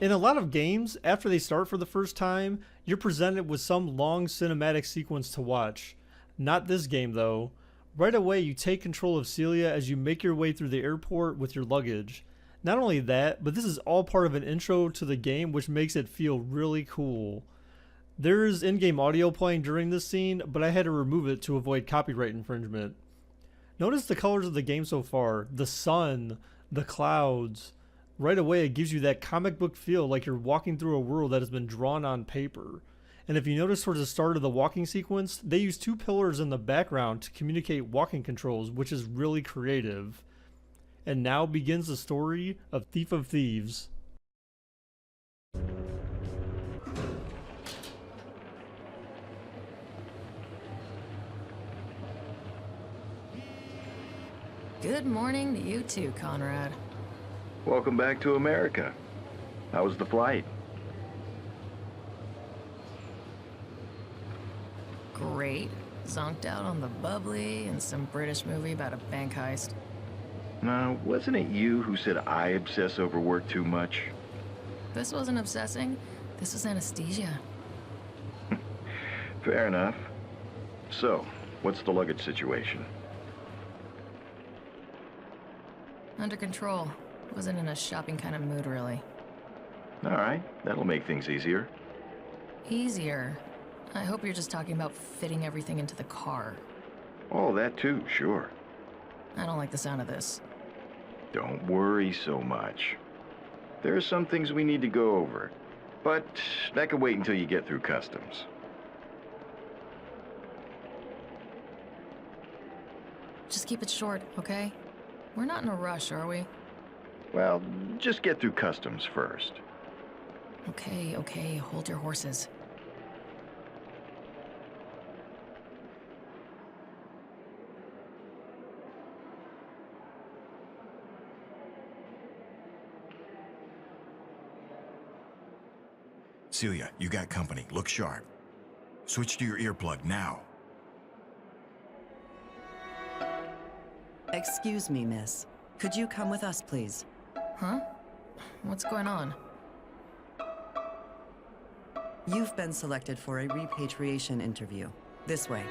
In a lot of games, after they start for the first time, you're presented with some long cinematic sequence to watch. Not this game though. Right away, you take control of Celia as you make your way through the airport with your luggage. Not only that, but this is all part of an intro to the game, which makes it feel really cool. There is in-game audio playing during this scene, but I had to remove it to avoid copyright infringement. Notice the colors of the game so far, the sun, the clouds. Right away, it gives you that comic book feel like you're walking through a world that has been drawn on paper. And if you notice towards the start of the walking sequence, they use two pillars in the background to communicate walking controls, which is really creative. And now begins the story of Thief of Thieves. Good morning to you too, Conrad. Welcome back to America. How was the flight? Great. Zonked out on the bubbly and some British movie about a bank heist. Now, wasn't it you who said I obsess over work too much? This wasn't obsessing. This was anesthesia. Fair enough. So, what's the luggage situation? Under control. Wasn't in a shopping kind of mood, really. All right, that'll make things easier. Easier. I hope you're just talking about fitting everything into the car. Oh, that too, sure. I don't like the sound of this. Don't worry so much. There are some things we need to go over, but that can wait until you get through customs. Just keep it short, okay? We're not in a rush, are we? Well, just get through customs first. Okay, hold your horses. Celia, you got company. Look sharp. Switch to your earplug now. Excuse me, miss. Could you come with us, please? Huh? What's going on? You've been selected for a repatriation interview. This way.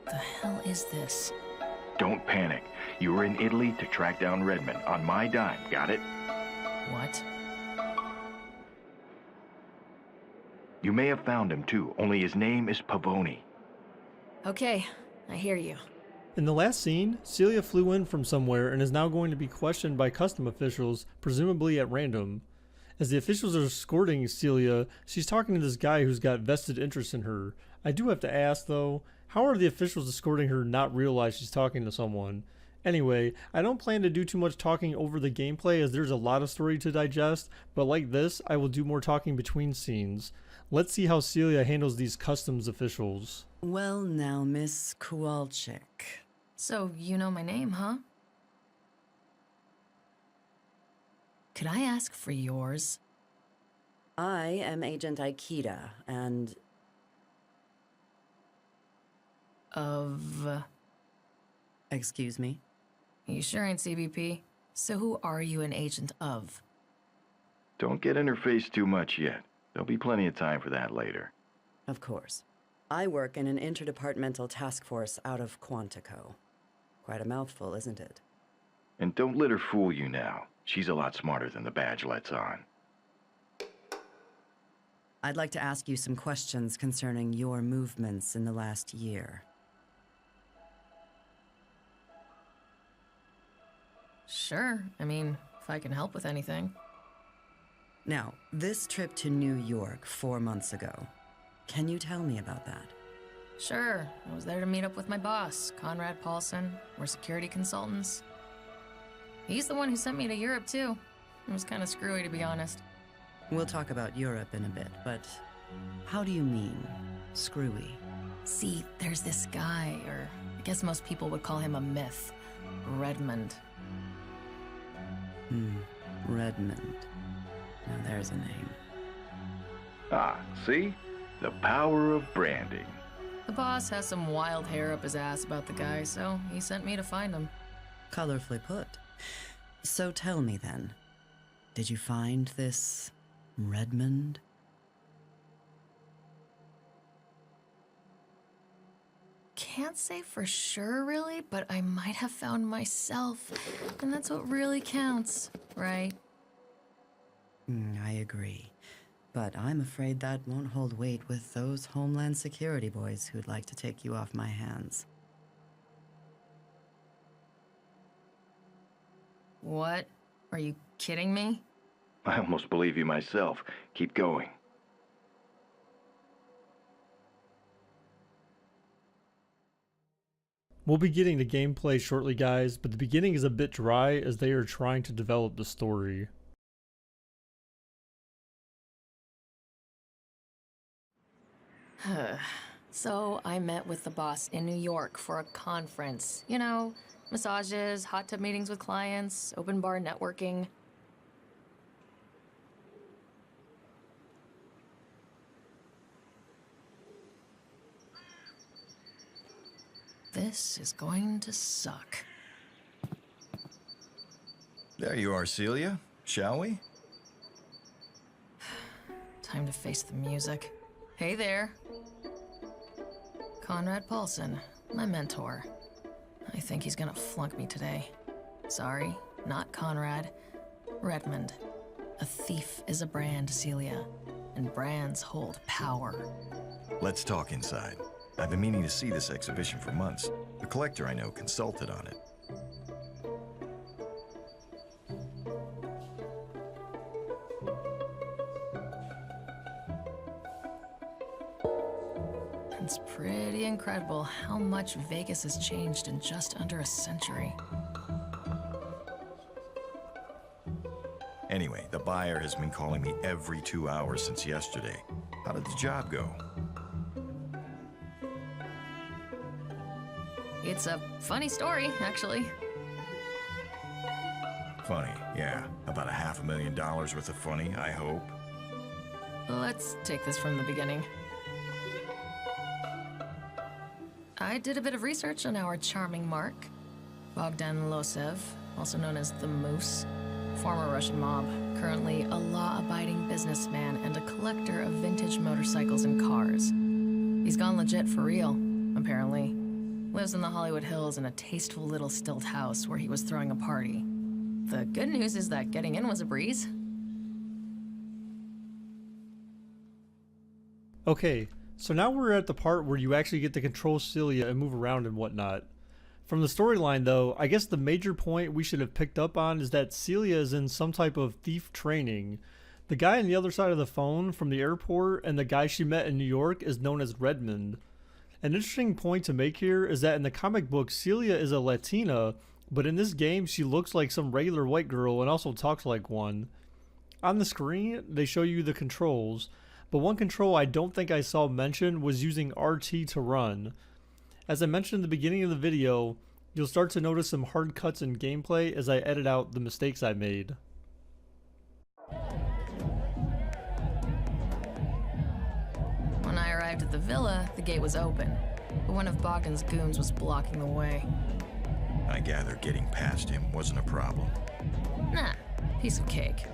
The hell is this? Don't panic. You were in Italy to track down Redmond on my dime, got it? What? You may have found him too, only his name is Pavoni. Okay, I hear you. In the last scene, Celia flew in from somewhere and is now going to be questioned by custom officials, presumably at random. As the officials are escorting Celia, she's talking to this guy who's got vested interest in her. I do have to ask though, how are the officials escorting her not realize she's talking to someone? Anyway, I don't plan to do too much talking over the gameplay as there's a lot of story to digest, but like this, I will do more talking between scenes. Let's see how Celia handles these customs officials. Well now, Miss Kowalczyk. So, you know my name, huh? Could I ask for yours? I am Agent Aikida, and... Of... Excuse me? You sure ain't CBP? So who are you an agent of? Don't get in her face too much yet. There'll be plenty of time for that later. Of course. I work in an interdepartmental task force out of Quantico. Quite a mouthful, isn't it? And don't let her fool you now. She's a lot smarter than the badge lets on. I'd like to ask you some questions concerning your movements in the last year. Sure. I mean, if I can help with anything. Now, this trip to New York 4 months ago. Can you tell me about that? Sure. I was there to meet up with my boss, Conrad Paulson. We're security consultants. He's the one who sent me to Europe, too. It was kind of screwy, to be honest. We'll talk about Europe in a bit, but how do you mean, screwy? See, there's this guy, or I guess most people would call him a myth. Redmond. Redmond. Now there's a name. Ah, see? The power of branding. The boss has some wild hair up his ass about the guy, so he sent me to find him. Colorfully put. So tell me then, Did you find this Redmond? Can't say for sure, really, but I might have found myself. And that's what really counts, right? I agree. But I'm afraid that won't hold weight with those Homeland Security boys who'd like to take you off my hands. What? Are you kidding me? I almost believe you myself. Keep going. We'll be getting to gameplay shortly, guys, but the beginning is a bit dry as they are trying to develop the story. So I met with the boss in New York for a conference. You know, massages, hot tub meetings with clients, open bar networking. This is going to suck. There you are, Celia. Shall we? Time to face the music. Hey there. Conrad Paulson, my mentor. I think he's gonna flunk me today. Sorry, not Conrad. Redmond. A thief is a brand, Celia. And brands hold power. Let's talk inside. I've been meaning to see this exhibition for months. A collector I know consulted on it. It's pretty incredible how much Vegas has changed in just under a century. Anyway, the buyer has been calling me every 2 hours since yesterday. How did the job go? It's a funny story, actually. Funny, yeah. About $500,000 worth of funny, I hope. Let's take this from the beginning. I did a bit of research on our charming Mark, Bogdan Losev, also known as the Moose, former Russian mob, currently a law-abiding businessman and a collector of vintage motorcycles and cars. He's gone legit for real, apparently. Lives in the Hollywood Hills in a tasteful little stilt house where he was throwing a party. The good news is that getting in was a breeze. Okay, so now we're at the part where you actually get to control Celia and move around and whatnot. From the storyline though, I guess the major point we should have picked up on is that Celia is in some type of thief training. The guy on the other side of the phone from the airport and the guy she met in New York is known as Redmond. An interesting point to make here is that in the comic book, Celia is a Latina, but in this game she looks like some regular white girl and also talks like one. On the screen, they show you the controls, but one control I don't think I saw mentioned was using RT to run. As I mentioned in the beginning of the video, you'll start to notice some hard cuts in gameplay as I edit out the mistakes I made. When I arrived at the villa, the gate was open, but one of Bogdan's goons was blocking the way. I gather getting past him wasn't a problem. Nah, piece of cake.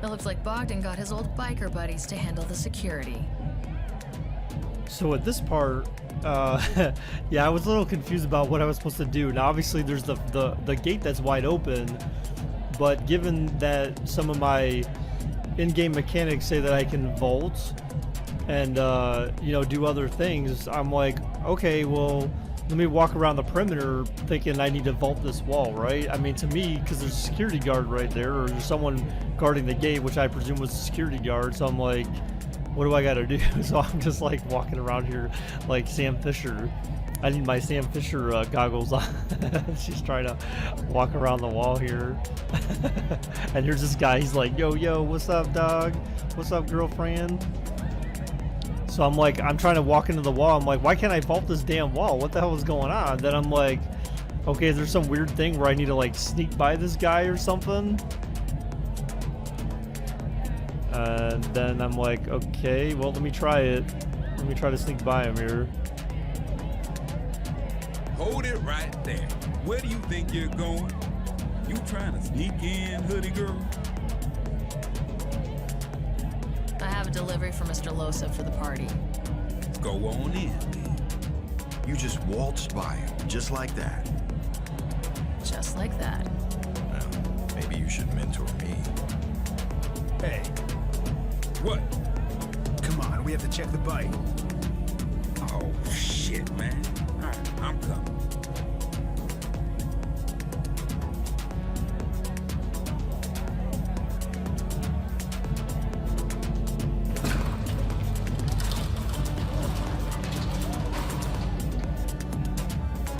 It looks like Bogdan got his old biker buddies to handle the security. So at this part, yeah, I was a little confused about what I was supposed to do. Now obviously there's the gate that's wide open, but given that some of my in-game mechanics say that I can vault and you know, do other things, I'm like, okay, well, let me walk around the perimeter thinking I need to vault this wall, right? I mean, to me, because there's a security guard right there, or there's someone guarding the gate, which I presume was a security guard, so I'm like, what do I gotta do? So I'm just like walking around here like Sam Fisher. I need my Sam Fisher goggles on. She's trying to walk around the wall here. And here's this guy, he's like, yo, what's up, dog? What's up, girlfriend? So I'm like, I'm trying to walk into the wall. I'm like, why can't I vault this damn wall? What the hell is going on? Then I'm like, okay, is there some weird thing where I need to like sneak by this guy or something? And then I'm like, okay, well, let me try it. Let me try to sneak by him here. Hold it right there. Where do you think you're going? You trying to sneak in, hoodie girl? I have a delivery for Mr. Losa for the party. Go on in, then. You just waltzed by him, just like that. Just like that. Well, maybe you should mentor me. Hey, What? come on, we have to check the bike. Oh, shit, man. All right, I'm coming.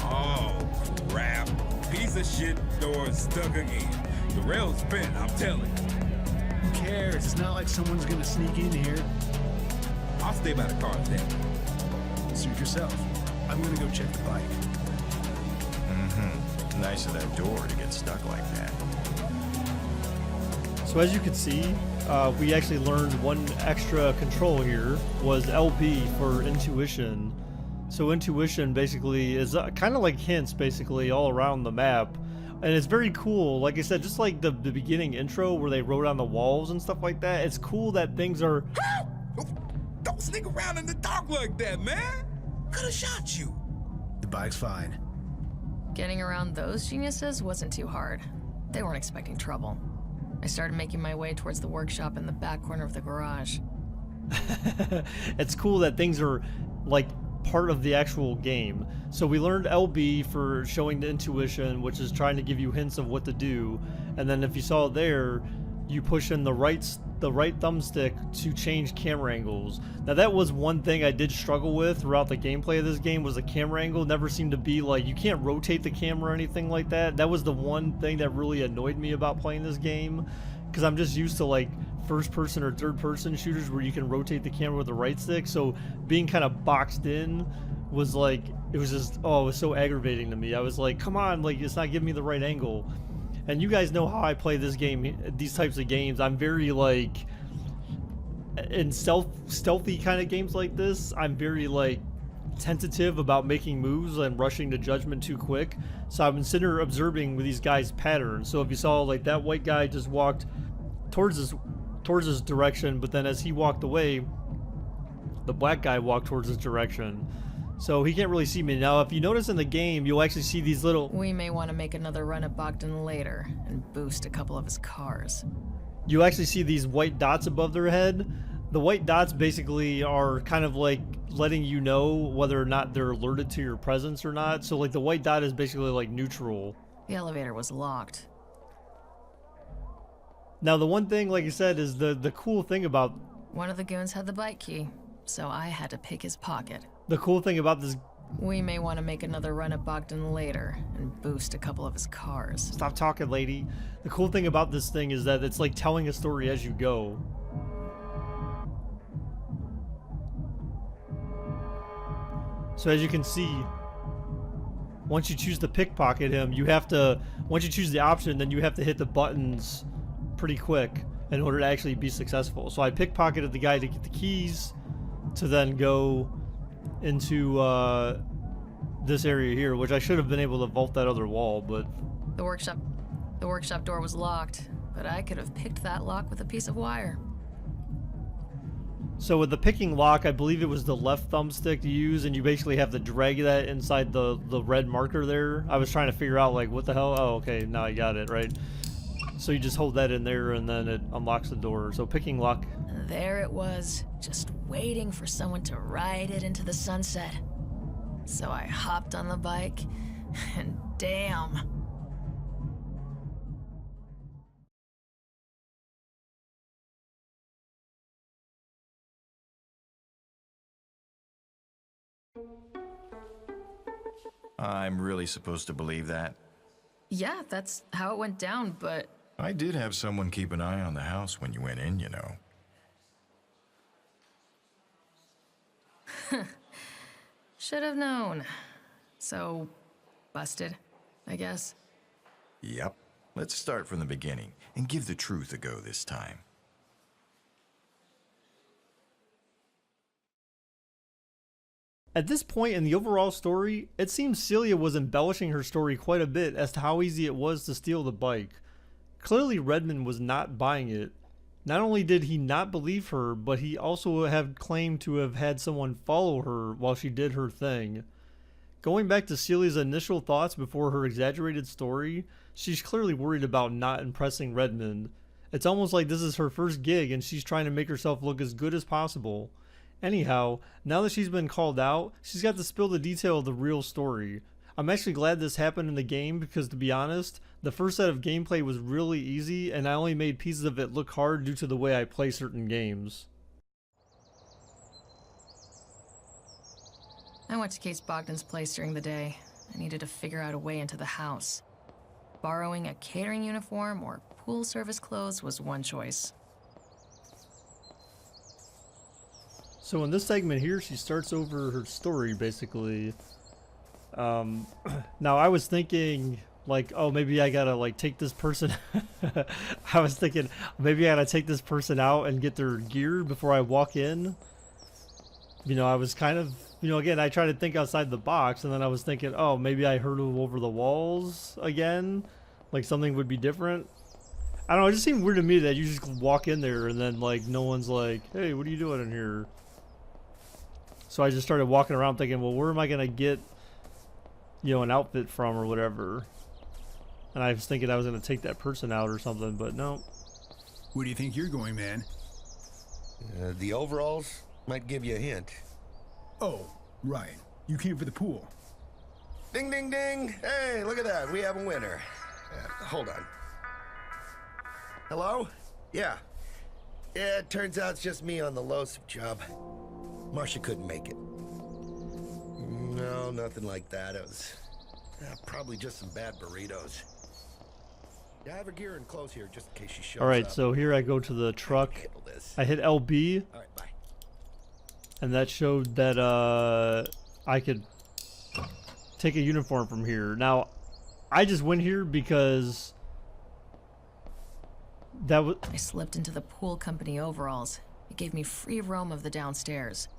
Oh, crap. Piece of shit door stuck again. The rail's bent, I'm telling you. Who cares? It's not like someone's gonna sneak in here. I'll stay by the car then. Suit yourself. I'm gonna go check the bike. Nice of that door to get stuck like that. So as you can see, we actually learned one extra control here was LB for intuition. So intuition basically is kind of like hints basically all around the map. And it's very cool. Like I said, just like the beginning intro where they wrote on the walls and stuff like that. It's cool that things are... Don't sneak around in the dark like that, man. Could have shot you. The bike's fine. Getting around those geniuses wasn't too hard. They weren't expecting trouble. I started making my way towards the workshop in the back corner of the garage. It's cool that things are like part of the actual game. So we learned LB for showing the intuition, which is trying to give you hints of what to do. And then if you saw there, you push in the right thumbstick to change camera angles. Now that was one thing I did struggle with throughout the gameplay of this game, was the camera angle never seemed to be like, you can't rotate the camera or anything like that. That was the one thing that really annoyed me about playing this game, because I'm just used to like first person or third person shooters where you can rotate the camera with the right stick. So being kind of boxed in was like, it was just, oh, it was so aggravating to me. I was like, come on, like it's not giving me the right angle. And you guys know how I play this game, these types of games. I'm very like, in stealthy kind of games like this, I'm very like tentative about making moves and rushing to judgment too quick. So I've been sitting here observing with these guys' patterns. So if you saw like that white guy just walked towards his direction, but then as he walked away, the black guy walked towards his direction. So he can't really see me. Now, if you notice in the game, you'll actually see these little... We may want to make another run at Bogdan later and boost a couple of his cars. You actually see these white dots above their head. The white dots basically are kind of like letting you know whether or not they're alerted to your presence or not. So like the white dot is basically like neutral. The elevator was locked. Now the one thing, like I said, is the cool thing about... One of the goons had the bike key, so I had to pick his pocket. The cool thing about this... We may want to make another run at Bogdan later and boost a couple of his cars. Stop talking, lady. The cool thing about this thing is that it's like telling a story as you go. So as you can see, once you choose to pickpocket him, you have to, once you choose the option, then you have to hit the buttons pretty quick in order to actually be successful. So I pickpocketed the guy to get the keys to then go into this area here, which I should have been able to vault that other wall, but... The workshop door was locked, but I could have picked that lock with a piece of wire. So with the picking lock, I believe it was the left thumbstick to use, and you basically have to drag that inside the red marker there. I was trying to figure out, like, what the hell? Oh, okay, now I got it, right? So you just hold that in there, and then it unlocks the door. So picking lock. And there it was, just waiting for someone to ride it into the sunset. So I hopped on the bike, and damn. I'm really supposed to believe that? Yeah, that's how it went down, but I did have someone keep an eye on the house when you went in, you know. should have known. So, busted, I guess. Yep. Let's start from the beginning and give the truth a go this time. At this point in the overall story, it seems Celia was embellishing her story quite a bit as to how easy it was to steal the bike. Clearly Redmond was not buying it. Not only did he not believe her, but he also had claimed to have had someone follow her while she did her thing. Going back to Celia's initial thoughts before her exaggerated story, she's clearly worried about not impressing Redmond. It's almost like this is her first gig and she's trying to make herself look as good as possible. Anyhow, now that she's been called out, she's got to spill the detail of the real story. I'm actually glad this happened in the game because, to be honest, the first set of gameplay was really easy and I only made pieces of it look hard due to the way I play certain games. I went to Case Bogdan's place during the day. I needed to figure out a way into the house. Borrowing a catering uniform or pool service clothes was one choice. So in this segment here, she starts over her story, basically. Now I was thinking, like, oh, maybe I gotta, like, take this person... I was thinking, maybe I gotta take this person out and get their gear before I walk in. You know, I was kind of, you know, again, I try to think outside the box, and then I was thinking, oh, maybe I hurdle over the walls again? Like, something would be different? I don't know, it just seemed weird to me that you just walk in there and then, like, no one's like, hey, what are you doing in here? So I just started walking around thinking, well, where am I gonna get, you know, an outfit from or whatever? And I was thinking I was gonna take that person out or something, but no. Where do you think you're going, man? The overalls might give you a hint. Oh, right. You came for the pool. Ding, ding, ding. Hey, look at that. We have a winner. Hold on. Hello? Yeah. Yeah, it turns out it's just me on the Losif job. Marcia couldn't make it. No, nothing like that. It was probably just some bad burritos. Yeah, I have her gear and clothes here just in case she shows up. Alright, so here I go to the truck. I hit LB. Alright, bye. And that showed that I could take a uniform from here. Now, I just went here because that was... I slipped into the pool company overalls. It gave me free roam of the downstairs.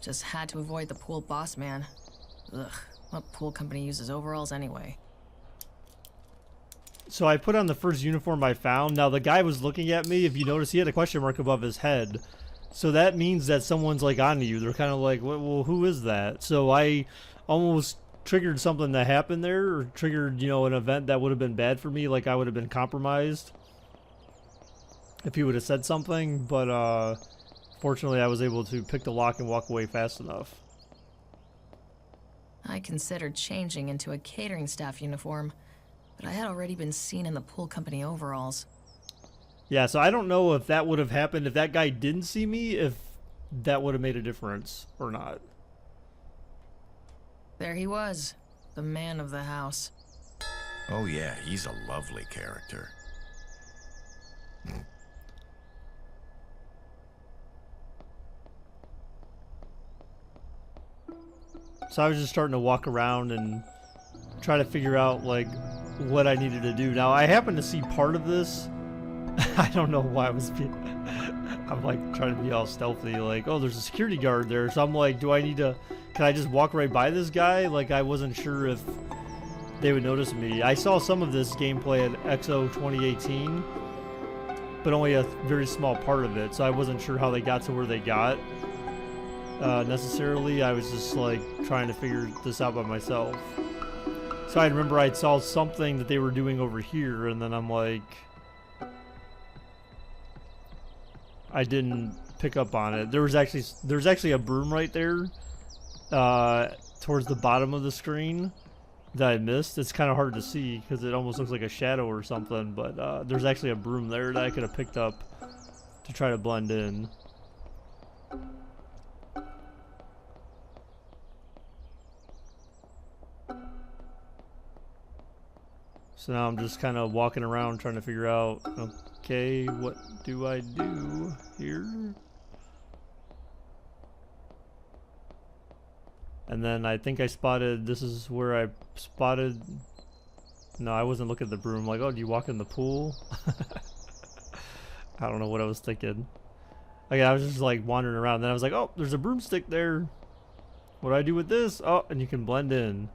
Just had to avoid the pool boss man. Ugh, what pool company uses overalls anyway? So I put on the first uniform I found. Now the guy was looking at me. If you notice, he had a question mark above his head. So that means that someone's like on you. They're kind of like, well, who is that? So I almost triggered something that happened there, or triggered, you know, an event that would have been bad for me. Like I would have been compromised if he would have said something. But fortunately, I was able to pick the lock and walk away fast enough. I considered changing into a catering staff uniform, but I had already been seen in the pool company overalls. Yeah, so I don't know if that would have happened if that guy didn't see me, if that would have made a difference or not. There he was, the man of the house. Oh yeah, he's a lovely character. So I was just starting to walk around and try to figure out, like, what I needed to do. Now, I happened to see part of this. I don't know why I was being... I'm, like, trying to be all stealthy. Like, oh, there's a security guard there. So I'm like, do I need to... Can I just walk right by this guy? Like, I wasn't sure if they would notice me. I saw some of this gameplay at XO 2018, but only a very small part of it. So I wasn't sure how they got to where they got. Necessarily, I was just like trying to figure this out by myself. So I remember I saw something that they were doing over here, and then I'm like, I didn't pick up on it. There's actually a broom right there, towards the bottom of the screen that I missed. It's kind of hard to see because it almost looks like a shadow or something, but there's actually a broom there that I could have picked up to try to blend in. So now I'm just kind of walking around trying to figure out, okay, what do I do here? And then I think I spotted, this is where I spotted, no, I wasn't looking at the broom, like, oh, do you walk in the pool? I don't know what I was thinking. Okay, I was just like wandering around, then I was like, oh, there's a broomstick there. What do I do with this? Oh, and you can blend in.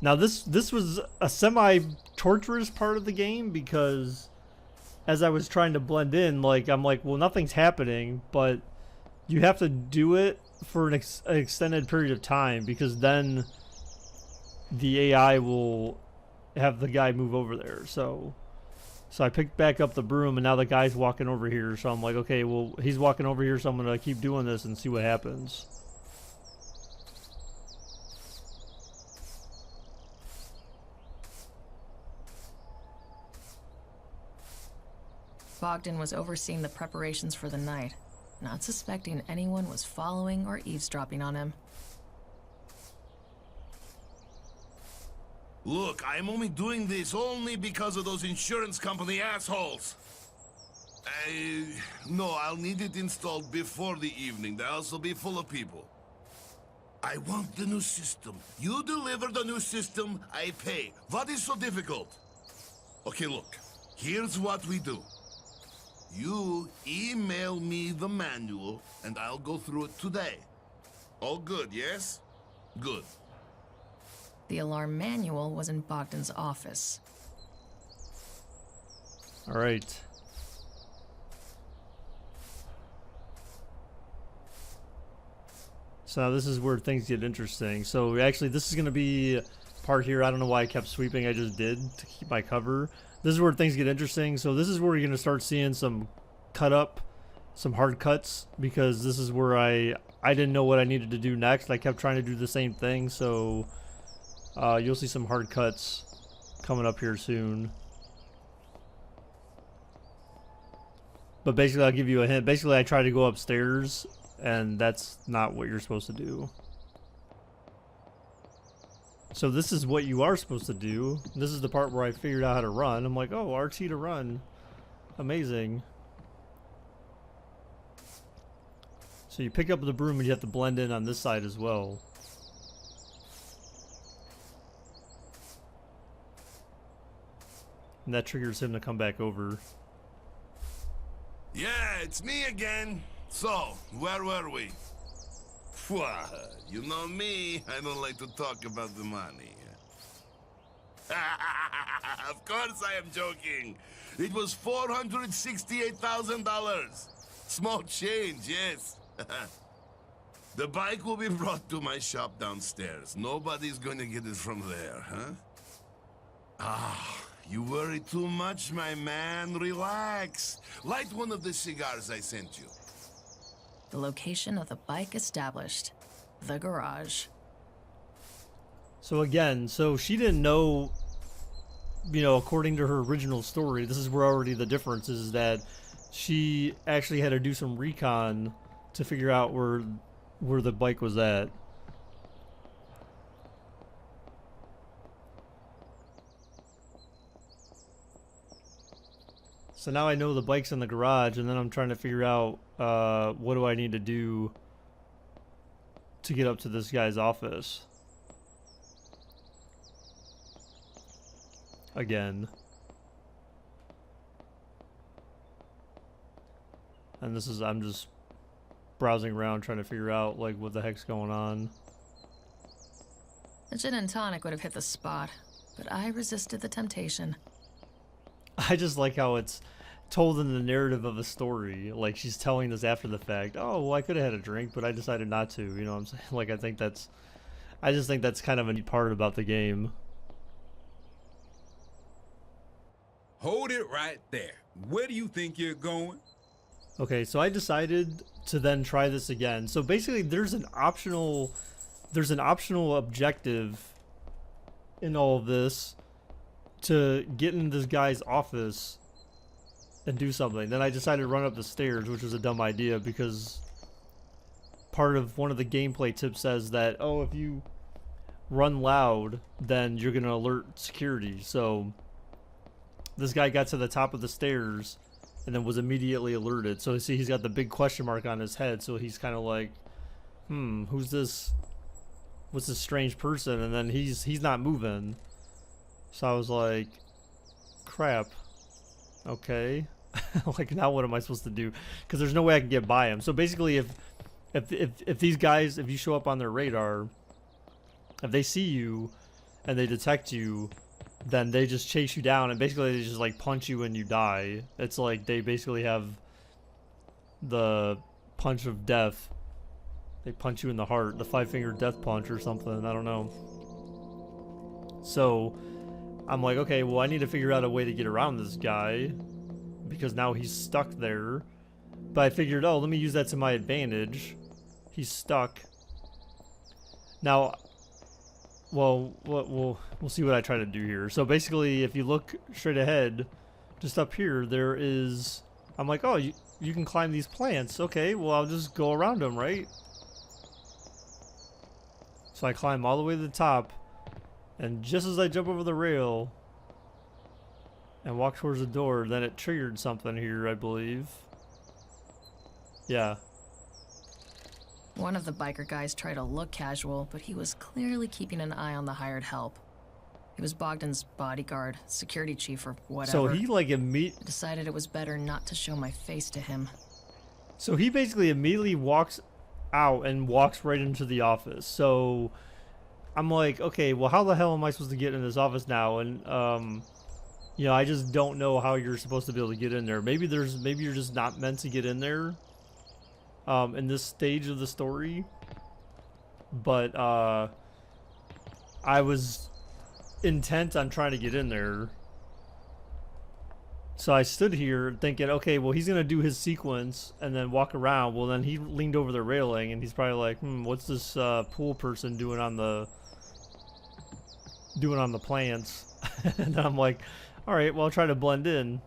Now this was a semi-torturous part of the game because as I was trying to blend in, like I'm like, well, nothing's happening, but you have to do it for an extended period of time because then the AI will have the guy move over there. So I picked back up the broom and now the guy's walking over here. So I'm like, okay, well, he's walking over here, so I'm gonna keep doing this and see what happens. Bogdan was overseeing the preparations for the night, not suspecting anyone was following or eavesdropping on him. Look, I'm only doing this only because of those insurance company assholes. No, I'll need it installed before the evening. The house will be full of people. I want the new system. You deliver the new system, I pay. What is so difficult? Okay, look. Here's what we do. You email me the manual, and I'll go through it today. All good, yes? Good. The alarm manual was in Bogdan's office. All right. So now this is where things get interesting. So actually, this is going to be a part here. I don't know why I kept sweeping. I just did to keep my cover. This is where things get interesting. So this is where you're going to start seeing some cut up, some hard cuts, because this is where I didn't know what I needed to do next. I kept trying to do the same thing. So you'll see some hard cuts coming up here soon. But basically, I'll give you a hint. Basically, I tried to go upstairs, and that's not what you're supposed to do. So this is what you are supposed to do. This is the part where I figured out how to run. I'm like, oh, RT to run. Amazing. So you pick up the broom and you have to blend in on this side as well. And that triggers him to come back over. Yeah, it's me again. So, where were we? You know me, I don't like to talk about the money. Of course I am joking. It was $468,000. Small change, yes. The bike will be brought to my shop downstairs. Nobody's gonna get it from there, huh? Ah, you worry too much, my man. Relax. Light one of the cigars I sent you. The location of the bike established. The garage. So again, so she didn't know, you know, according to her original story, this is where already the difference is that she actually had to do some recon to figure out where the bike was at. So now I know the bike's in the garage, and then I'm trying to figure out what do I need to do to get up to this guy's office. Again. And this is, I'm just browsing around trying to figure out like what the heck's going on. A gin and tonic would have hit the spot, but I resisted the temptation. I just like how it's told in the narrative of a story. Like she's telling this after the fact. Oh, well, I could have had a drink, but I decided not to. You know what I'm saying? Like I just think that's kind of a neat part about the game. Hold it right there. Where do you think you're going? Okay, so I decided to then try this again. So basically there's an optional objective in all of this to get in this guy's office and do something. Then I decided to run up the stairs, which was a dumb idea because part of one of the gameplay tips says that, oh, if you run loud, then you're going to alert security. So this guy got to the top of the stairs and then was immediately alerted. So see, he's got the big question mark on his head. So he's kind of like, who's this? What's this strange person? And then he's not moving. So I was like, crap. Okay. Like now what am I supposed to do? Because there's no way I can get by him. So basically If these guys, if you show up on their radar, if they see you and they detect you, then they just chase you down and basically they just like punch you and you die. It's like they basically have the punch of death. They punch you in the heart, the 5-finger death punch or something, I don't know. So I'm like, okay, well I need to figure out a way to get around this guy because now he's stuck there. But I figured, oh, let me use that to my advantage. He's stuck. Now, well, we'll see what I try to do here. So basically, if you look straight ahead, just up here, there is... I'm like, oh, you can climb these plants. Okay, well, I'll just go around them, right? So I climb all the way to the top, and just as I jump over the rail and walk towards the door, then it triggered something here, I believe. Yeah. One of the biker guys tried to look casual, but he was clearly keeping an eye on the hired help. He was Bogdan's bodyguard, security chief, or whatever. So he like decided it was better not to show my face to him. So he basically immediately walks out and walks right into the office. So I'm like, okay, well, how the hell am I supposed to get in this office now? And you know, I just don't know how you're supposed to be able to get in there. Maybe you're just not meant to get in there in this stage of the story. But I was intent on trying to get in there. So I stood here thinking, okay, well, he's going to do his sequence and then walk around. Well, then he leaned over the railing and he's probably like, what's this pool person doing on the plants? And then I'm like, all right, well, I'll try to blend in.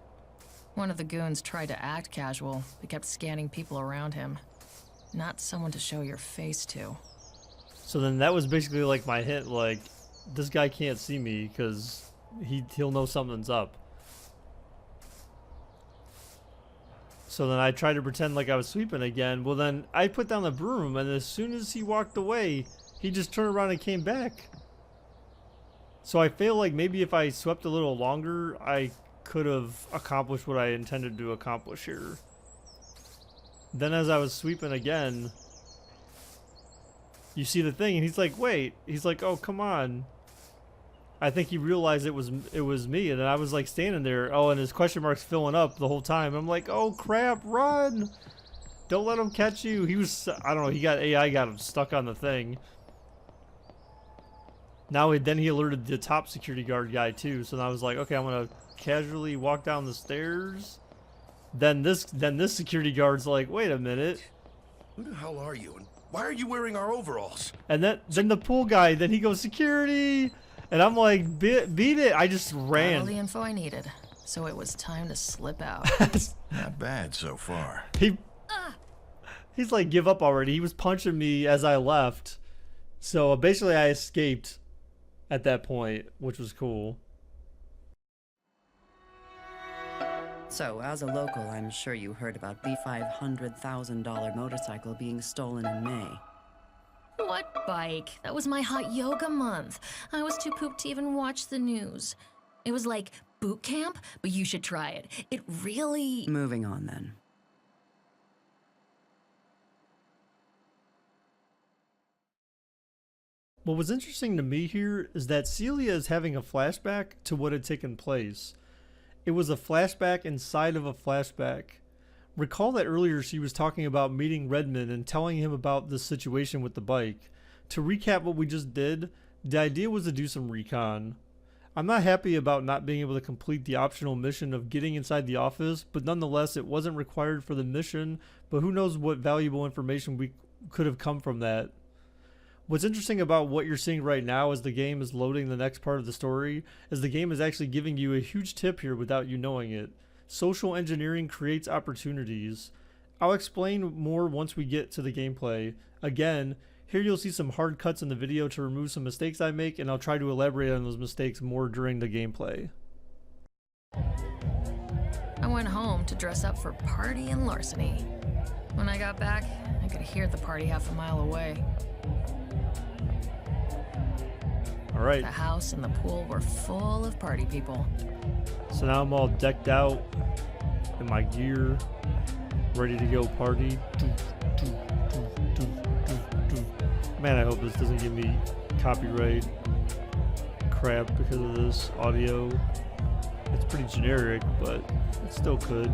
One of the goons tried to act casual, but kept scanning people around him. Not someone to show your face to. So then that was basically like my hint, like, this guy can't see me because he'll know something's up. So then I tried to pretend like I was sweeping again. Well, then I put down the broom, and as soon as he walked away, he just turned around and came back. So I feel like maybe if I swept a little longer, I could have accomplished what I intended to accomplish here. Then as I was sweeping again, you see the thing, and he's like, wait. He's like, oh, come on. I think he realized it was me, and then I was like standing there. Oh, and his question mark's filling up the whole time. I'm like, oh crap, run! Don't let him catch you. He was, I don't know, AI got him stuck on the thing. Then he alerted the top security guard guy too. So then I was like, okay, I'm gonna casually walk down the stairs. Then this security guard's like, wait a minute. Who the hell are you? And why are you wearing our overalls? And then the pool guy, then he goes, security! And I'm like, beat it. I just ran. Got all the info I needed, so it was time to slip out. Not bad so far. He's like, give up already. He was punching me as I left. So basically I escaped at that point, which was cool. So, as a local, I'm sure you heard about the $500,000 motorcycle being stolen in May. What bike? That was my hot yoga month. I was too pooped to even watch the news. It was like boot camp, but you should try it. It really... Moving on, then. What was interesting to me here is that Celia is having a flashback to what had taken place. It was a flashback inside of a flashback. Recall that earlier she was talking about meeting Redmond and telling him about the situation with the bike. To recap what we just did, the idea was to do some recon. I'm not happy about not being able to complete the optional mission of getting inside the office, but nonetheless it wasn't required for the mission, but who knows what valuable information we could have come from that. What's interesting about what you're seeing right now as the game is loading the next part of the story is the game is actually giving you a huge tip here without you knowing it. Social engineering creates opportunities. I'll explain more once we get to the gameplay. Again, here you'll see some hard cuts in the video to remove some mistakes I make, and I'll try to elaborate on those mistakes more during the gameplay. I went home to dress up for party and larceny. When I got back, I could hear the party half a mile away. All right. The house and the pool were full of party people. So now I'm all decked out in my gear, ready to go party. Man, I hope this doesn't give me copyright crap because of this audio. It's pretty generic, but it still could.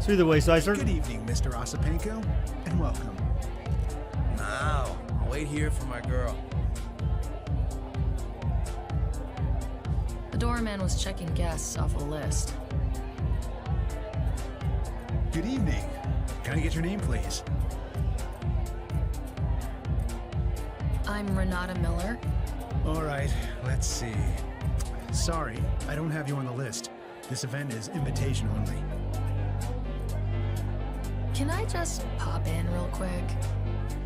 So either way, so I started. Good evening, Mr. Ossipenko, and welcome. Now, I'll wait here for my girl. The doorman was checking guests off a list. Good evening. Can I get your name, please? I'm Renata Miller. All right, let's see. Sorry, I don't have you on the list. This event is invitation only. Can I just pop in real quick?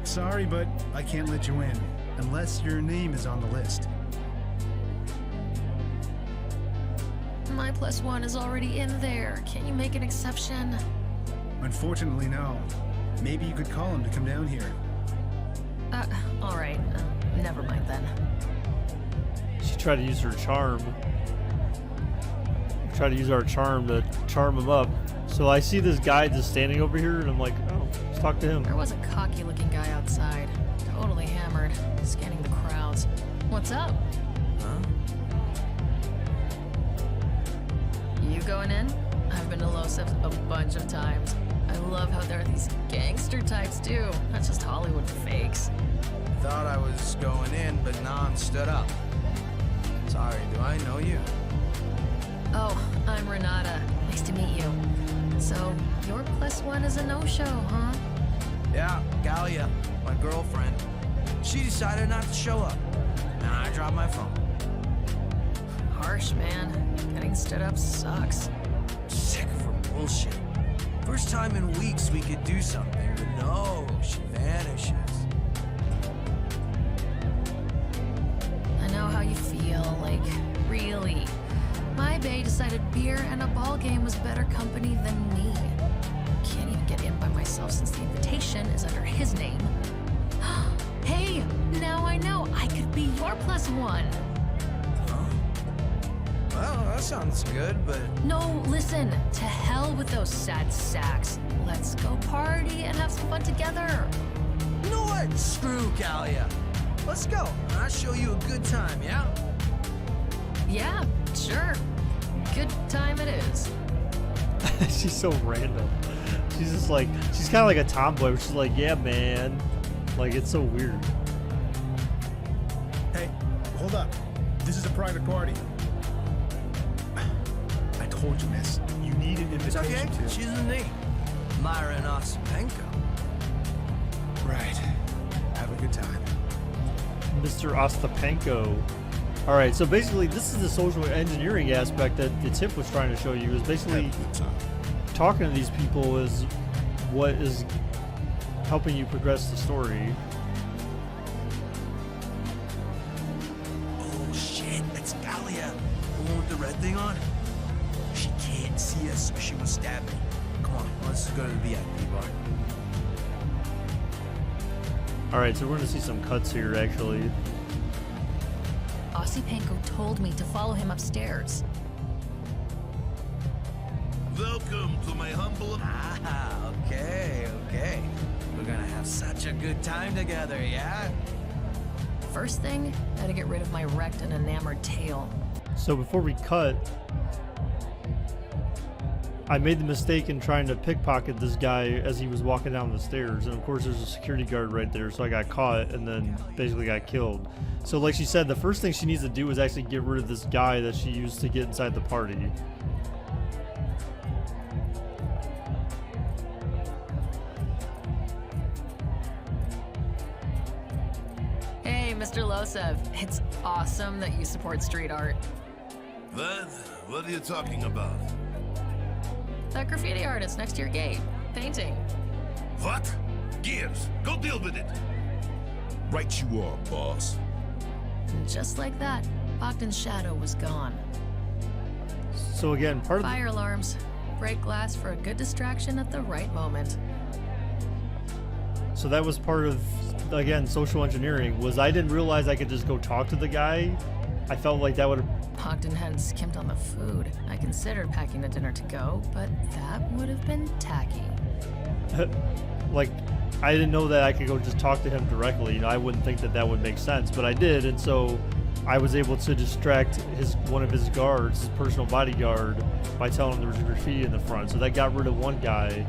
Sorry, but I can't let you in unless your name is on the list. My +1 is already in there. Can't you make an exception? Unfortunately, no. Maybe you could call him to come down here. All right. Never mind then. She tried to use her charm. Try to use our charm to charm him up. So I see this guy just standing over here, and I'm like, oh, let's talk to him. There was a cocky-looking guy outside, totally hammered, scanning the crowds. What's up? Huh? You going in? I've been to Losev a bunch of times. I love how there are these gangster types too, not just Hollywood fakes. Thought I was going in, but now I'm stood up. Sorry, do I know you? Oh, I'm Renata. Nice to meet you. So, your +1 is a no-show, huh? Yeah, Galia, my girlfriend. She decided not to show up, and I dropped my phone. Harsh, man. Getting stood up sucks. Sick of her bullshit. First time in weeks we could do something, but no, she vanishes. I know how you feel, like, really. My bae decided beer and a ball game was better company than me. Can't even get in by myself since the invitation is under his name. Hey, now I know I could be your +1. Huh? Well, that sounds good, but... No, listen, to hell with those sad sacks. Let's go party and have some fun together. You know what? Screw Galia. Let's go. I'll show you a good time, yeah? Yeah, sure. Good time it is. She's so random. She's just like, she's kind of like a tomboy, but she's like, yeah, man. Like, it's so weird. Hey, hold up. This is a private party. I told you, miss. You need an It's invitation okay. to... She's a name. Myra Osipenko. Right. Have a good time. Mr. Ostapenko. Alright, so basically this is the social engineering aspect that the tip was trying to show you, is basically talking to these people is what is helping you progress the story. Oh shit, that's Galia. The one with the red thing on? She can't see us, so she will stab me. Come on, let's go to the VIP bar. Alright, so we're going to see some cuts here, actually. Ossipenko told me to follow him upstairs. Welcome to my humble... Ah, okay. We're gonna have such a good time together, yeah? First thing, gotta get rid of my wrecked and enamored tail. So before we cut, I made the mistake in trying to pickpocket this guy as he was walking down the stairs, and of course there's a security guard right there, so I got caught and then basically got killed. So like she said, the first thing she needs to do is actually get rid of this guy that she used to get inside the party. Hey, Mr. Losev, it's awesome that you support street art. What? What are you talking about? That graffiti artist next to your gate, painting. What? Gears, go deal with it. Right you are, boss. And just like that, Bogdan's shadow was gone. So again, part of the, Fire alarms. Break glass for a good distraction at the right moment. so that was part of, again, social engineering, was I didn't realize I could just go talk to the guy. I felt like that would have... Bogdan hadn't skimped on the food. I considered packing the dinner to go, but that would have been tacky. Like, I didn't know that I could go just talk to him directly. You know, I wouldn't think that that would make sense, but I did, and so I was able to distract one of his guards, his personal bodyguard, by telling him there was graffiti in the front. So that got rid of one guy.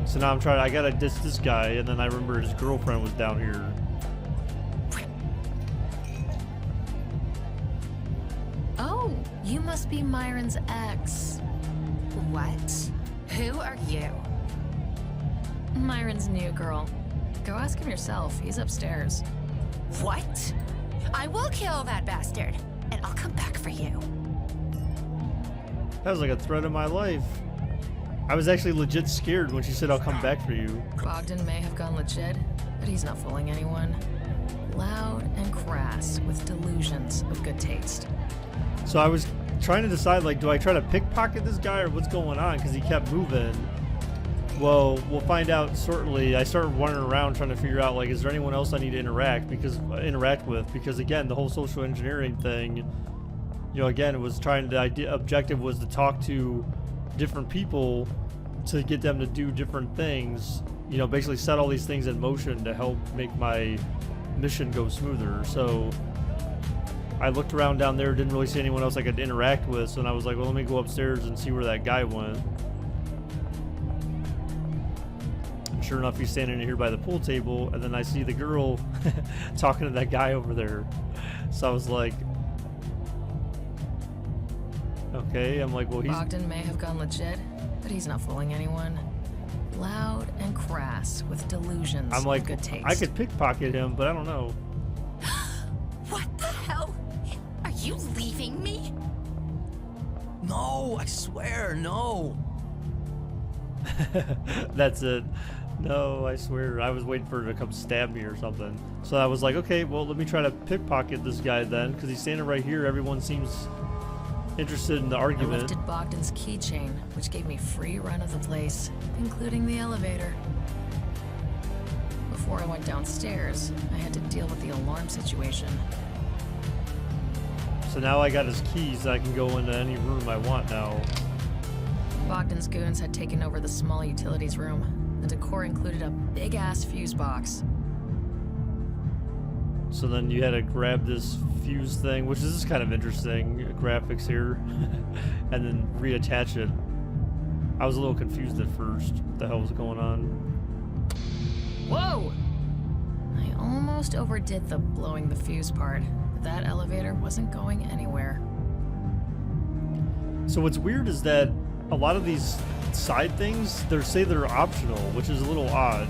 So now I gotta diss this guy, and then I remember his girlfriend was down here. Oh, you must be Myron's ex. What? Who are you? Myron's new girl. Go ask him yourself. He's upstairs. What? I will kill that bastard, and I'll come back for you. That was like a threat of my life. I was actually legit scared when she said, "I'll come back for you." Bogdan may have gone legit, but he's not fooling anyone. Loud and crass with delusions of good taste. So I was trying to decide, like, do I try to pickpocket this guy or what's going on? Because he kept moving. Well, we'll find out shortly. I started wandering around trying to figure out, like, is there anyone else I need to interact with? Because again, the whole social engineering thing, you know, again, it was the objective was to talk to different people to get them to do different things. You know, basically set all these things in motion to help make my mission go smoother. So I looked around down there, didn't really see anyone else I could interact with, so then I was like, well, let me go upstairs and see where that guy went. And sure enough, he's standing here by the pool table, and then I see the girl talking to that guy over there. So I was like, okay, I'm like, well, Bogdan may have gone legit, but he's not fooling anyone. Loud and crass with delusions I'm like, of good taste. I could pickpocket him, but I don't know. What the hell? Are you leaving me? No, I swear, no. That's it. No, I swear. I was waiting for her to come stab me or something. So I was like, okay, well, let me try to pickpocket this guy then, because he's standing right here. Everyone seems interested in the I argument. lifted Bogdan's keychain, which gave me free run of the place, including the elevator. Before I went downstairs, I had to deal with the alarm situation. So now I got his keys. I can go into any room I want now. Bogdan's goons had taken over the small utilities room. The decor included a big-ass fuse box. So then you had to grab this fuse thing, which is kind of interesting graphics here, and then reattach it. I was a little confused at first. What the hell was going on? Whoa! I almost overdid the blowing the fuse part, but that elevator wasn't going anywhere. So what's weird is that a lot of these side things, say they're optional, which is a little odd.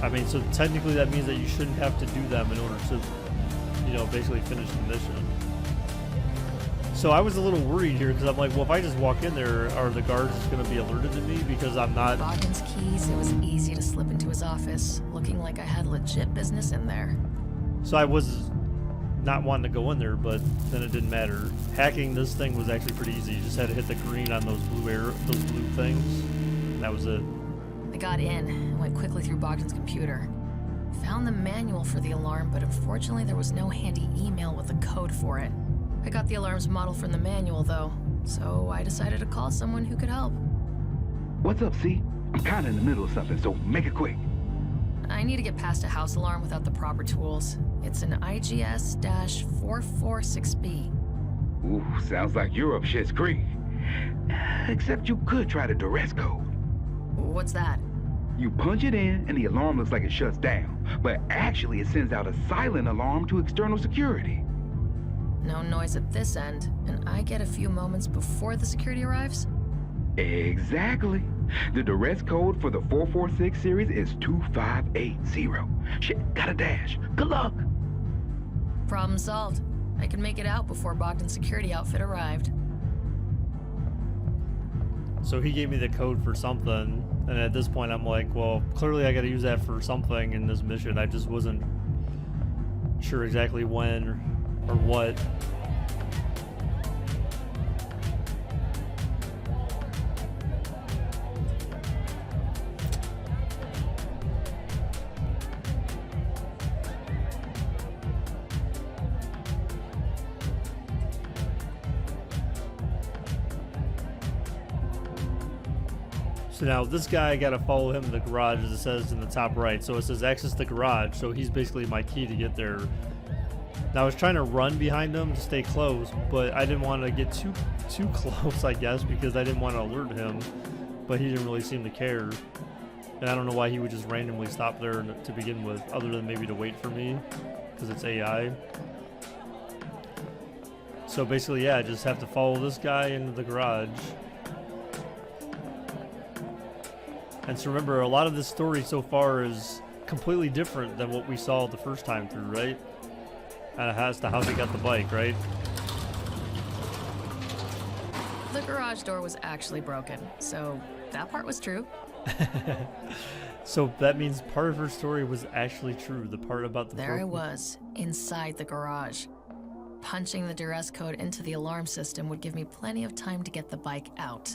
I mean, so technically that means that you shouldn't have to do them in order to, you know, basically finish the mission. So I was a little worried here because I'm like, well, if I just walk in there, are the guards just going to be alerted to me because I'm not... Bogdan's keys, it was easy to slip into his office, looking like I had legit business in there. So I was not wanting to go in there, but then it didn't matter. Hacking this thing was actually pretty easy. You just had to hit the green on those blue things. And that was it. I got in and went quickly through Bogdan's computer. Found the manual for the alarm, but unfortunately there was no handy email with a code for it. I got the alarm's model from the manual, though, so I decided to call someone who could help. What's up, C? I'm kinda in the middle of something, so make it quick. I need to get past a house alarm without the proper tools. It's an IGS-446B. Ooh, sounds like you're up shit's creek. Except you could try the duress code. What's that? You punch it in, and the alarm looks like it shuts down, but actually it sends out a silent alarm to external security. No noise at this end, and I get a few moments before the security arrives? Exactly. The duress code for the 446 series is 2580. Shit, got a dash. Good luck. Problem solved. I can make it out before Bogdan's security outfit arrived. So he gave me the code for something, and at this point I'm like, well, clearly I got to use that for something in this mission. I just wasn't sure exactly when or what. So now this guy, I gotta follow him in the garage, as it says in the top right. So it says access the garage, so he's basically my key to get there. Now I was trying to run behind him to stay close, but I didn't want to get too close, I guess, because I didn't want to alert him. But he didn't really seem to care. And I don't know why he would just randomly stop there to begin with, other than maybe to wait for me, because it's AI. So basically, yeah, I just have to follow this guy into the garage. And so remember, a lot of this story so far is completely different than what we saw the first time through, right? As to how they got the bike, right? The garage door was actually broken, so that part was true. So that means part of her story was actually true. The part about the There I was, inside the garage. Punching the duress code into the alarm system would give me plenty of time to get the bike out.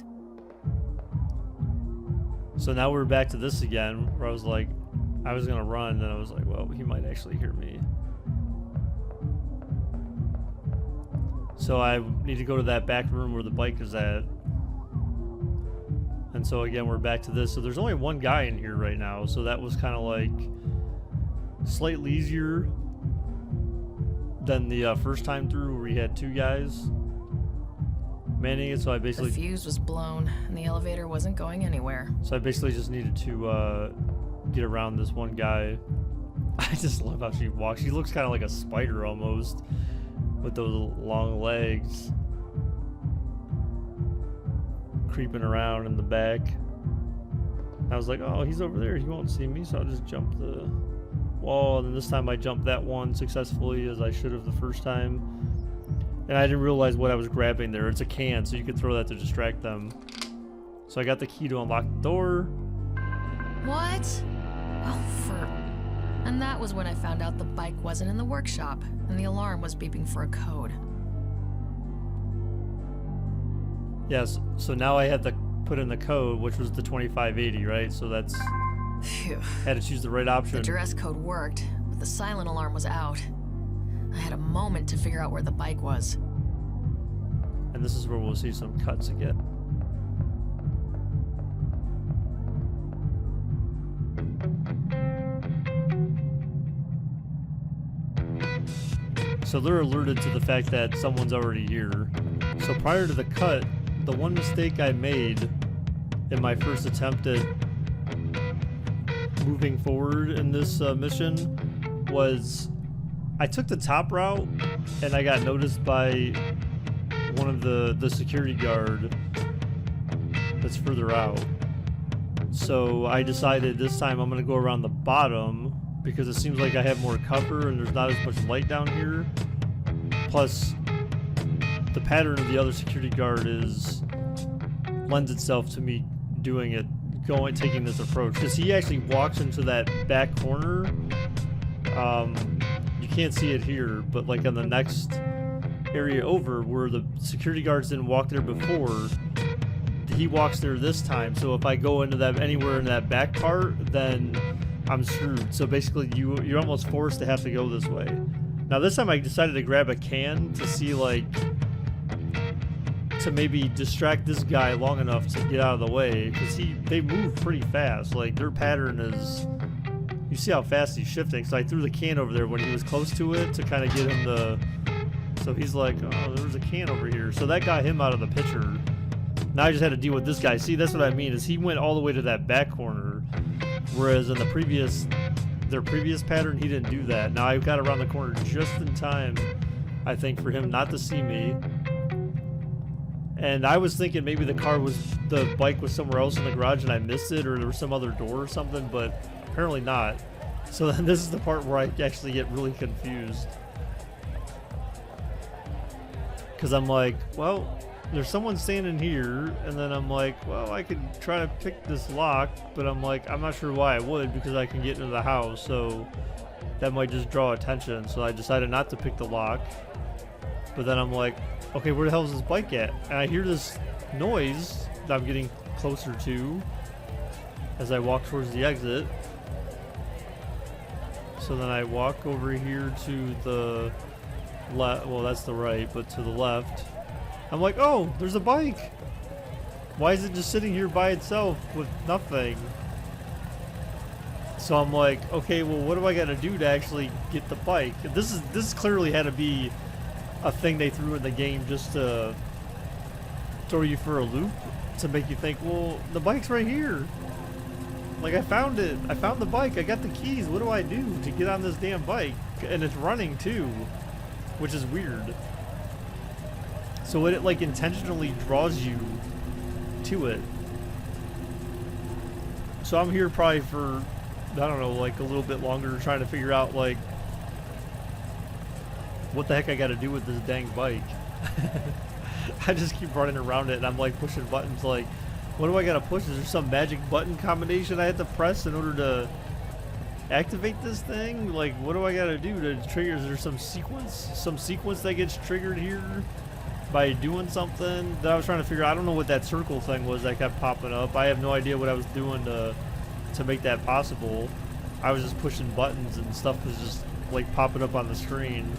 So now we're back to this again, where I was like, I was gonna run, and I was like, well, he might actually hear me. So I need to go to that back room where the bike is at. And so again, we're back to this. So there's only one guy in here right now, so that was kind of like slightly easier than the first time through, where we had two guys manning it. So I basically, the fuse was blown and the elevator wasn't going anywhere. So I basically just needed to get around this one guy. I just love how she walks. She looks kind of like a spider almost, with those long legs, creeping around in the back. I was like, oh, he's over there, he won't see me, so I'll just jump the wall. And then this time I jumped that one successfully, as I should have the first time. And I didn't realize what I was grabbing there. It's a can, so you could throw that to distract them. So I got the key to unlock the door. What? Oh, And that was when I found out the bike wasn't in the workshop, and the alarm was beeping for a code. Yes, so now I had to put in the code, which was the 2580, right? So that's... Phew. Had to choose the right option. The duress code worked, but the silent alarm was out. I had a moment to figure out where the bike was. And this is where we'll see some cuts again. So they're alerted to the fact that someone's already here. So prior to the cut, the one mistake I made in my first attempt at moving forward in this mission was I took the top route and I got noticed by one of the security guard that's further out. So I decided this time I'm gonna go around the bottom because it seems like I have more cover and there's not as much light down here. Plus, the pattern of the other security guard lends itself to me doing it, taking this approach, because he actually walks into that back corner. You can't see it here, but like on the next area over where the security guards didn't walk there before, he walks there this time. So if I go into that anywhere in that back part, then I'm screwed. So basically you're almost forced to have to go this way. Now this time I decided to grab a can to see, like, to maybe distract this guy long enough to get out of the way, because they move pretty fast. Like, their pattern is, you see how fast he's shifting. So I threw the can over there when he was close to it to kind of get him to, so he's like, oh, there's a can over here. So that got him out of the picture. Now I just had to deal with this guy. See, that's what I mean, is he went all the way to that back corner, whereas in their previous pattern, he didn't do that. Now I got around the corner just in time, I think, for him not to see me. And I was thinking maybe the bike was somewhere else in the garage and I missed it, or there was some other door or something, but apparently not. So then this is the part where I actually get really confused. Because I'm like, well, there's someone standing here, and then I'm like, well, I could try to pick this lock, but I'm like, I'm not sure why I would, because I can get into the house, so that might just draw attention. So I decided not to pick the lock. But then I'm like, okay, where the hell is this bike at? And I hear this noise that I'm getting closer to as I walk towards the exit. So then I walk over here to the left, well, that's the right, but to the left. I'm like, oh, there's a bike. Why is it just sitting here by itself with nothing? So I'm like, okay, well, what do I gotta do to actually get the bike? This clearly had to be a thing they threw in the game just to throw you for a loop, to make you think, well, the bike's right here. Like, I found it. I found the bike. I got the keys. What do I do to get on this damn bike? And it's running too, which is weird. So it like intentionally draws you to it. So I'm here probably for, I don't know, like a little bit longer trying to figure out like what the heck I got to do with this dang bike. I just keep running around it and I'm like pushing buttons like, what do I got to push? Is there some magic button combination I have to press in order to activate this thing? Like, what do I got to do to trigger? Is there some sequence that gets triggered here by doing something that I was trying to figure out? I don't know what that circle thing was that kept popping up. I have no idea what I was doing to make that possible. I was just pushing buttons and stuff was just like popping up on the screen.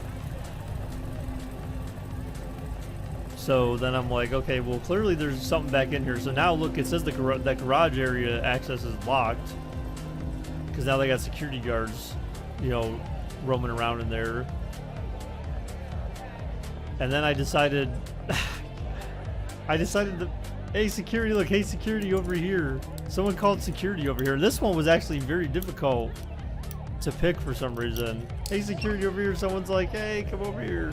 So then I'm like, okay, well, clearly there's something back in here. So now look, it says that garage area access is locked because now they got security guards, you know, roaming around in there. And then I decided to, hey, security, look, hey, security over here. Someone called security over here. This one was actually very difficult to pick for some reason. Hey, security over here. Someone's like, hey, come over here.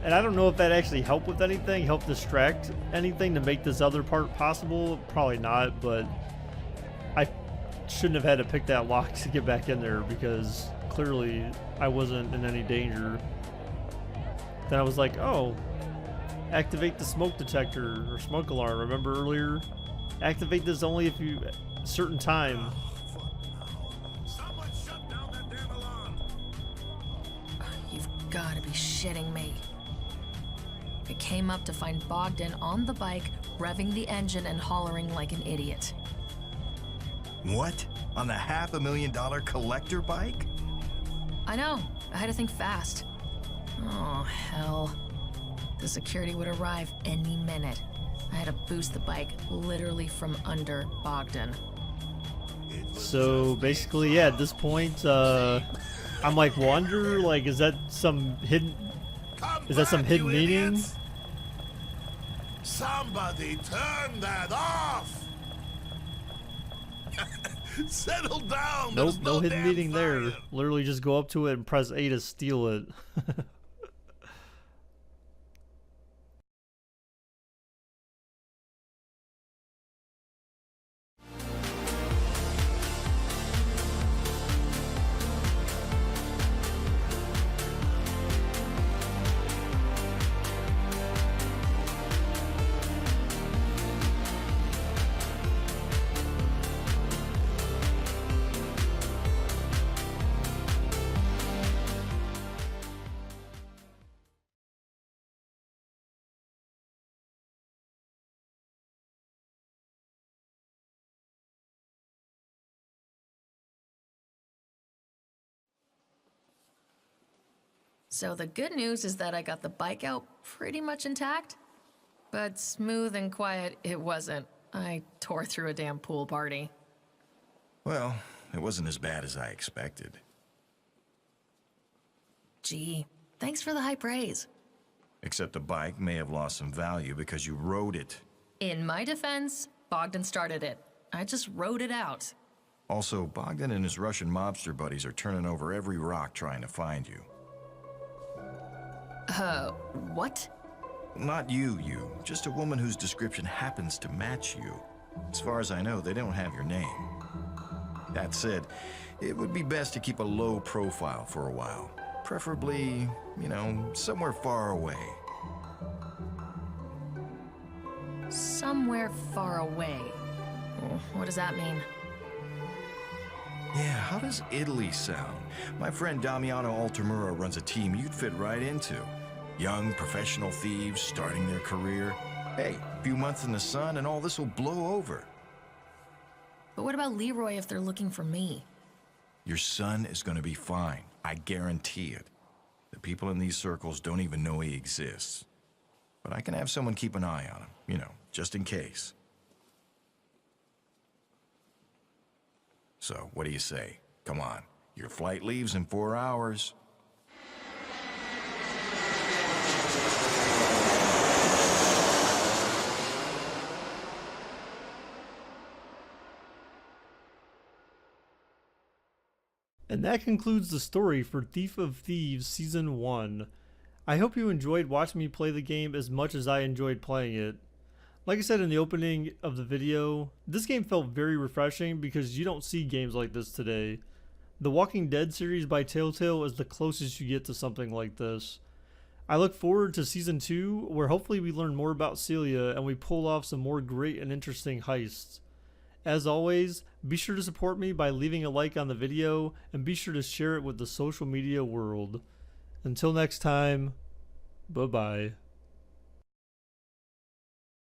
And I don't know if that actually helped with anything, helped distract anything to make this other part possible. Probably not, but I shouldn't have had to pick that lock to get back in there because clearly I wasn't in any danger. Then I was like, oh, activate the smoke detector or smoke alarm. Remember earlier? Activate this only if you, certain time. You've got to be shitting me. I came up to find Bogdan on the bike, revving the engine and hollering like an idiot. What? On the $500,000 collector bike? I know. I had to think fast. Oh, hell. The security would arrive any minute. I had to boost the bike literally from under Bogdan. So basically, yeah, at this point, I'm like, wonder, like, is that some hidden meaning? Somebody turn that off! Settle down! Nope, There's no hidden damn meaning there. fire. Literally just go up to it and press A to steal it. So the good news is that I got the bike out pretty much intact, but smooth and quiet it wasn't. I tore through a damn pool party. Well, it wasn't as bad as I expected. Gee, thanks for the high praise. Except the bike may have lost some value because you rode it. In my defense, Bogdan started it. I just rode it out. Also, Bogdan and his Russian mobster buddies are turning over every rock trying to find you. What? Not you. Just a woman whose description happens to match you. As far as I know, they don't have your name. That said, it would be best to keep a low profile for a while. Preferably, you know, somewhere far away. Somewhere far away. What does that mean? Yeah, how does Italy sound? My friend Damiano Altamura runs a team you'd fit right into. Young, professional thieves starting their career. Hey, a few months in the sun and all this will blow over. But what about Leroy if they're looking for me? Your son is going to be fine. I guarantee it. The people in these circles don't even know he exists. But I can have someone keep an eye on him, you know, just in case. So, what do you say? Come on. Your flight leaves in 4 hours. And that concludes the story for Thief of Thieves Season 1. I hope you enjoyed watching me play the game as much as I enjoyed playing it. Like I said in the opening of the video, this game felt very refreshing because you don't see games like this today. The Walking Dead series by Telltale is the closest you get to something like this. I look forward to Season 2, where hopefully we learn more about Celia and we pull off some more great and interesting heists. As always, be sure to support me by leaving a like on the video and be sure to share it with the social media world. Until next time, bye-bye.